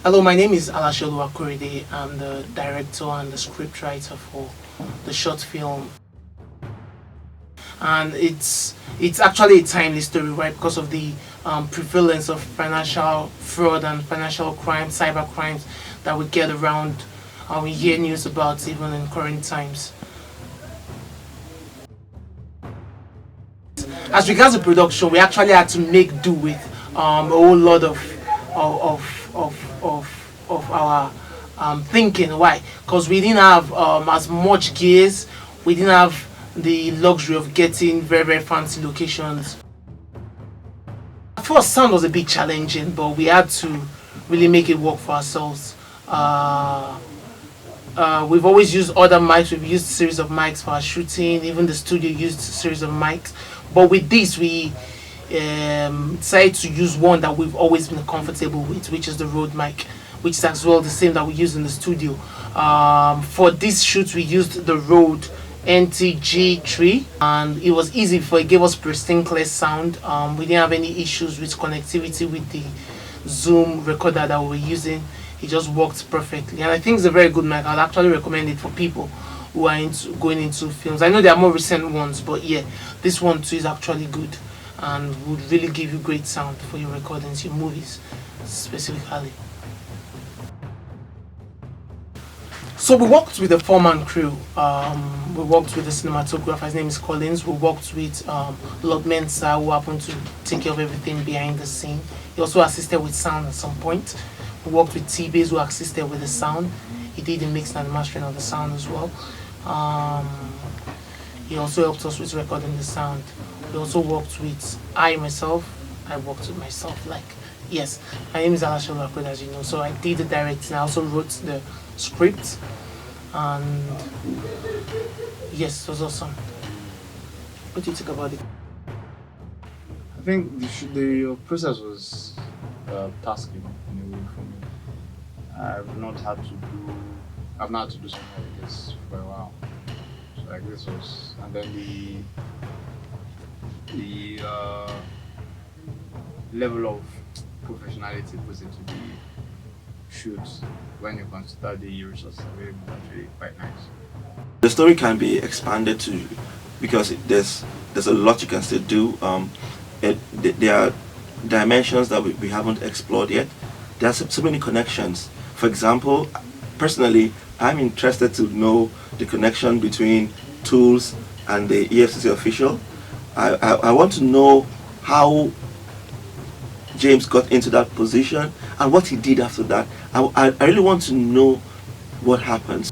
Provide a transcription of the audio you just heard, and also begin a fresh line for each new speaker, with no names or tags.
Hello, my name is Alasholu Akorede. I'm the director and the scriptwriter for the short film, and it's actually a timely story, right? Because of the prevalence of financial fraud and financial crime, cyber crimes that we get around, and we hear news about even in current times. As regards to production, we actually had to make do with a whole lot of our thinking. Why? Because we didn't have as much gears. We didn't have the luxury of getting very fancy locations. At first, sound was a bit challenging, but we had to really make it work for ourselves. We've always used other mics. We've used a series of mics for our shooting. Even the studio used a series of mics. But with this, we decided to use one that we've always been comfortable with, which is the RØDE mic, which is as well the same that we use in the studio. For this shoot, we used the RØDE NTG3, and it was easy for it gave us pristine clear sound. We didn't have any issues with connectivity with the Zoom recorder that we were using. It just worked perfectly, and I think it's a very good mic. I'd actually recommend it for people who are going into films. I know there are more recent ones, but yeah, this one too is actually good and would really give you great sound for your recordings, your movies specifically. So we worked with the four-man crew. We worked with the cinematographer. His name is Collins. We worked with Lord Mensa, who happened to take care of everything behind the scene. He also assisted with sound at some point. We worked with T-Base, who assisted with the sound. He did the mix and mastering of the sound as well. He also helped us with recording the sound. We also worked with I worked with myself, like, yes, my name is Alasholu Akorede, as you know, so I did the directing. I also wrote the script, and yes, it was awesome. What do you think about it?
I think the process was tasking in a way for me. I've not had to do something like this for a while. So like this was, and then the level of professionality put into the shoots when you consider the resources available, that's really quite nice.
The story can be expanded to, because there's a lot you can still do. There are dimensions that we haven't explored yet. There are so many connections. For example, personally, I'm interested to know the connection between Tools and the EFCC official. I want to know how James got into that position and what he did after that. I really want to know what happens.